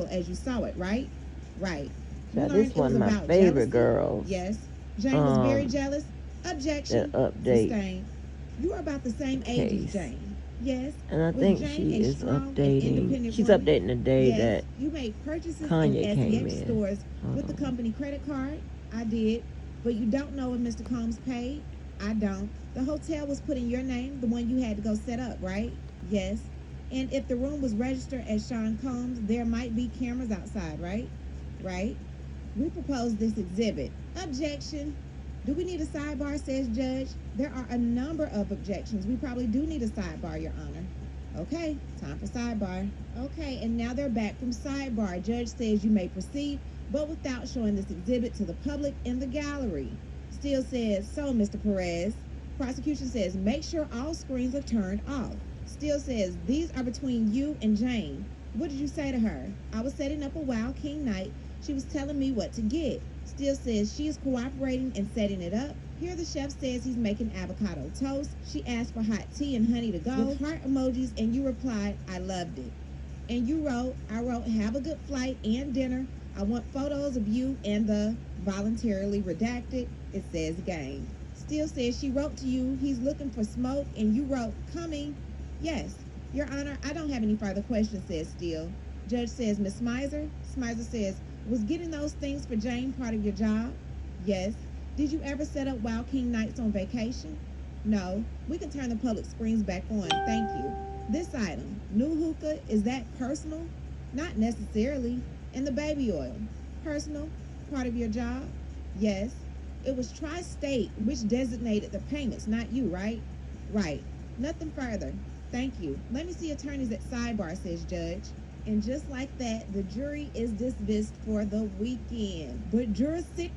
as you saw it, right? Right. You Now learned this it was one of my about favorite jealousy? girls. Yes. Jane was very Um, jealous? that Objection. update Sustained. You are about the the same age as case. Jane. Yes. And I Was think Jane she a is strong and updating. independent She's woman? updating the day Yes. that You made purchases in Kanye came SEX in. stores Hold with the on. company credit card? I did. But you don't know if Mr. Combs paid? I don't. The hotel was put in your name, the one you had to go set up, right? Yes. And if the room was registered as Sean Combs, there might be cameras outside, right? Right. We propose this exhibit. Objection. Do we need a sidebar, says judge? There are a number of objections. We probably do need a sidebar, Your Honor. Okay, time for sidebar. Okay, and now they're back from sidebar. Judge says you may proceed, but without showing this exhibit to the public in the gallery. Still says, so, Mr. Perez. Prosecution says, make sure all screens are turned off. Still says, these are between you and Jane. What did you say to her? I was setting up a Wild King night. She was telling me what to get. Still says she is cooperating and setting it up. Here the chef says he's making avocado toast. She asked for hot tea and honey to go with heart emojis, and you replied, I loved it. And you wrote, I wrote, have a good flight and dinner. I want photos of you and the voluntarily redacted. It says gang. Still says she wrote to you, he's looking for smoke, and you wrote, coming. Yes. Your Honor, I don't have any further questions, says Steele. Judge says, Miss Smizer. Smizer says, was getting those things for Jane part of your job? Yes. Did you ever set up Wild King nights on vacation? No. We can turn the public screens back on. Thank you. This item, new hookah, is that personal? Not necessarily. And the baby oil, personal, part of your job? Yes. It was Tri-State which designated the payments, not you, right? Right. Nothing further. Thank you. Let me see attorneys at sidebar, says judge. And just like that, the jury is dismissed for the weekend. But juror 6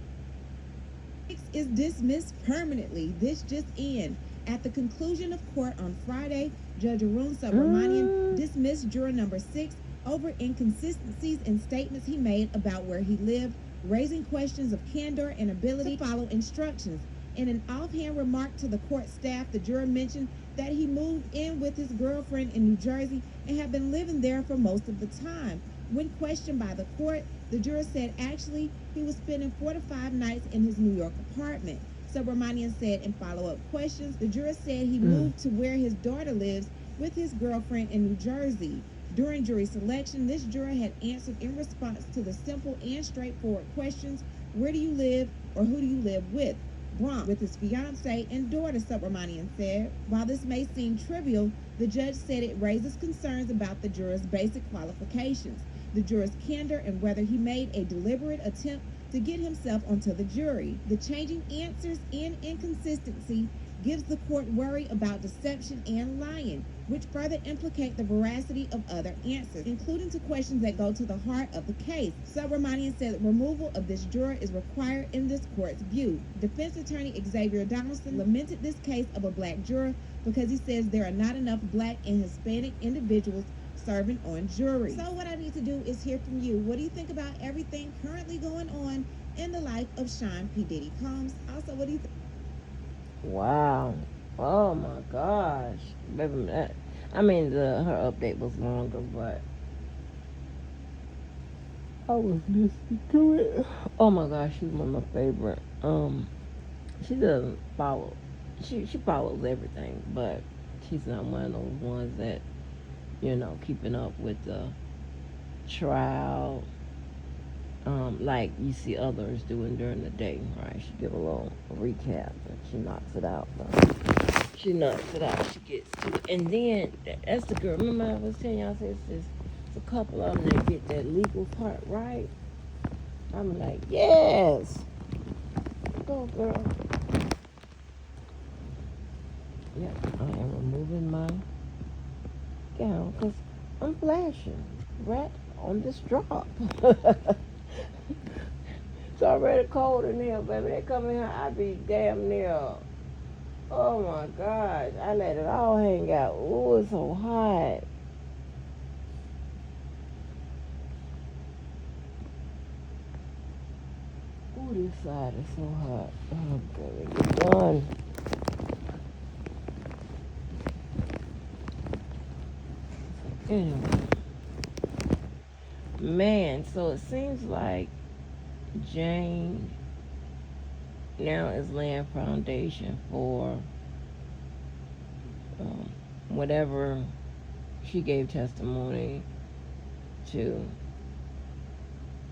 is dismissed permanently. This just in. At the conclusion of court on Friday, Judge Arun Subramanian dismissed juror number 6 over inconsistencies in statements he made about where he lived, raising questions of candor and ability to follow instructions. In an offhand remark to the court staff, the juror mentioned that he moved in with his girlfriend in New Jersey and had been living there for most of the time. When questioned by the court, the juror said actually he was spending 4 to 5 nights in his New York apartment. Subramanian said in follow-up questions, the juror said he moved to where his daughter lives with his girlfriend in New Jersey. During jury selection, this juror had answered in response to the simple and straightforward questions, where do you live or who do you live with? Bronx with his fiancee and daughter, Subramanian said. While this may seem trivial, the judge said it raises concerns about the juror's basic qualifications, the juror's candor, and whether he made a deliberate attempt to get himself onto the jury. The changing answers and inconsistency gives the court worry about deception and lying, which further implicate the veracity of other answers, including to questions that go to the heart of the case. Subramanian said that removal of this juror is required in this court's view. Defense attorney Xavier Donaldson lamented this case of a black juror because he says there are not enough black and Hispanic individuals serving on jury. So what I need to do is hear from you. What do you think about everything currently going on in the life of Sean P. Diddy Combs? Also, what do you think? Wow. Oh my gosh. Baby, I mean, her update was longer, but I was listening to it. Oh my gosh, she's one of my favorite. She doesn't follow. She follows everything, but she's not one of those ones that keeping up with the trial, like you see others doing during the day, right? She give a little recap and she knocks it out. She knocks it out. She gets to it. And then, that's the girl. Remember I was telling y'all, it's a couple of them that get that legal part right. I'm like, yes. Go, girl. Yep, I am removing my gown because I'm flashing right on this drop. It's already cold in here, baby. They come in here, I be damn near. Oh my gosh, I let it all hang out. Ooh, it's so hot. Ooh, this side is so hot. Oh, baby, get done. Anyway, Man, so it seems like Jane now is laying foundation for um, whatever she gave testimony to,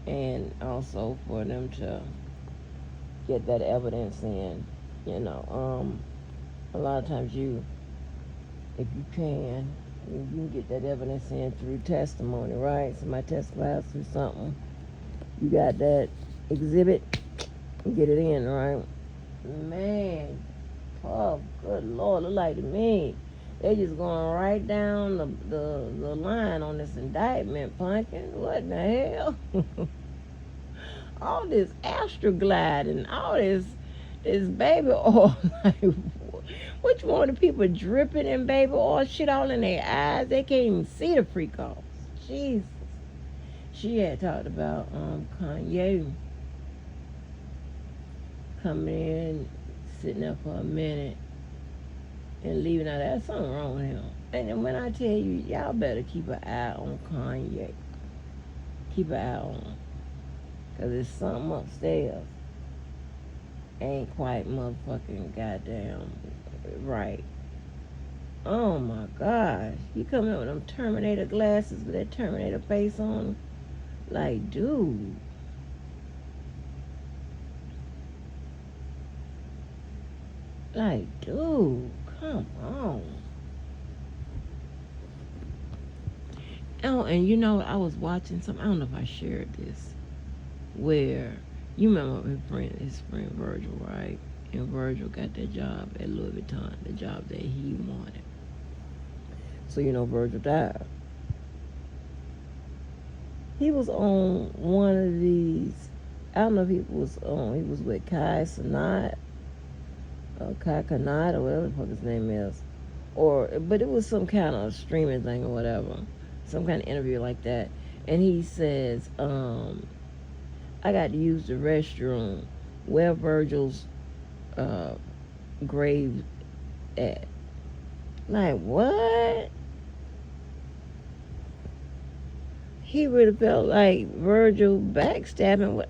and also for them to get that evidence in. You know, a lot of times if you can get that evidence in through testimony, right? Somebody testifies through something, you got that exhibit, get it in, right? Man, oh, good Lord, look like to me. They just going right down the line on this indictment, Pumpkin. What in the hell? All this Astroglide and all this baby oil. Like, which one of the people dripping in baby oil, shit all in their eyes? They can't even see the freak offs. Jesus. She had talked about Kanye coming in, sitting there for a minute, and leaving out. There's something wrong with him. And then when I tell you, y'all better keep an eye on Kanye. Keep an eye on him. Because there's something upstairs. Ain't quite motherfucking goddamn right. Oh my gosh. He coming up with them Terminator glasses with that Terminator face on him. Like, dude. Like, dude, come on. Oh, and you know, I was watching something, I don't know if I shared this, where, you remember his friend Virgil, right? And Virgil got that job at Louis Vuitton, the job that he wanted. So, you know, Virgil died. He was on one of these, I don't know if he was with Kai Cenat, or Kai Kanat, or whatever the fuck his name is. But it was some kind of streaming thing or whatever. Some kind of interview like that. And he says, I got to use the restroom where Virgil's grave at. Like, what? He really felt like Virgil backstabbing.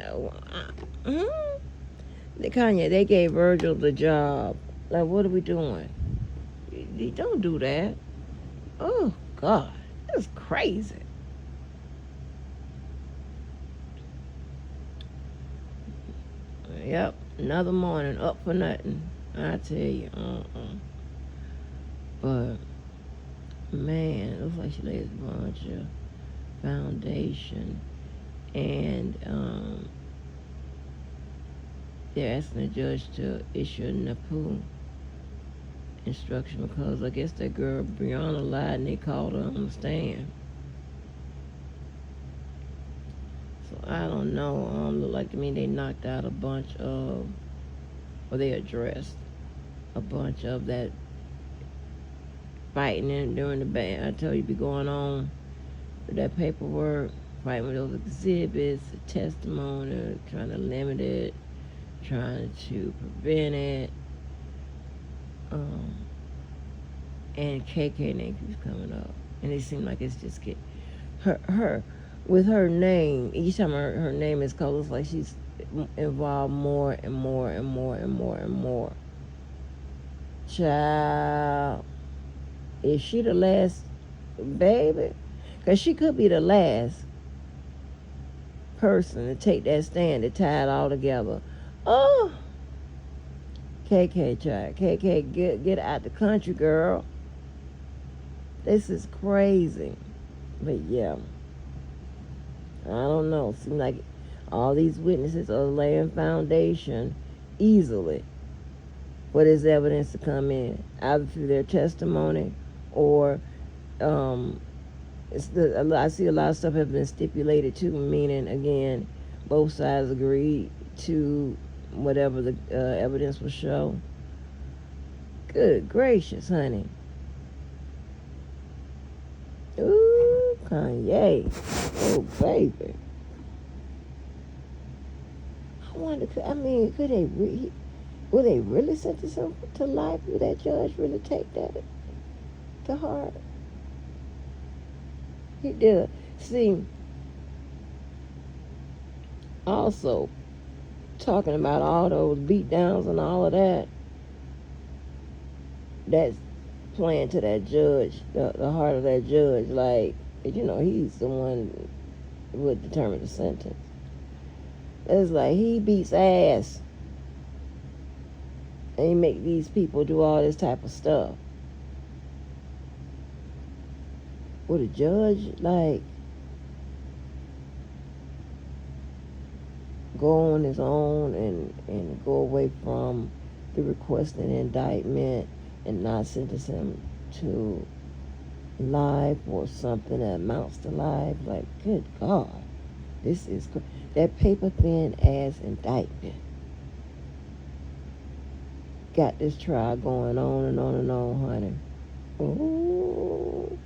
Kanye, they gave Virgil the job. Like, what are we doing? You don't do that. Oh, God. That's crazy. Yep. Another morning up for nothing. I tell you. But, man, it looks like she laid a bunch of foundation. And, they're asking the judge to issue a NAPU instruction because I guess that girl Brianna lied and they called her on the stand. So I don't know. Look like to me they knocked out a bunch of, or they addressed a bunch of that fighting in during the ban. I tell you, be going on with that paperwork, fighting with those exhibits, the testimony, trying to limit it, trying to prevent it. And KK name keeps coming up. And it seems like it's just her with her name, each time her name is called, it's like she's involved more and more and more and more and more. Child, is she the last baby? Because she could be the last person to take that stand to tie it all together. Oh, KK, child. KK, get out the country, girl. This is crazy. But yeah, I don't know. Seems like all these witnesses are laying foundation easily for this evidence to come in, either through their testimony or I see a lot of stuff have been stipulated too, meaning, again, both sides agreed to whatever the evidence will show. Good gracious, honey. Ooh, Kanye. Oh, baby. I wonder, could they will they really sentence him to life? Will that judge really take that to heart? He did. See, Also, talking about all those beat downs and all of that, that's playing to that judge, the heart of that judge. Like, he's the one who would determine the sentence. It's like he beats ass and he make these people do all this type of stuff. Would a judge, like, go on his own and go away from the requested indictment and not sentence him to life or something that amounts to life? Like, good God, this is that paper thin ass indictment got this trial going on and on and on, honey. Ooh.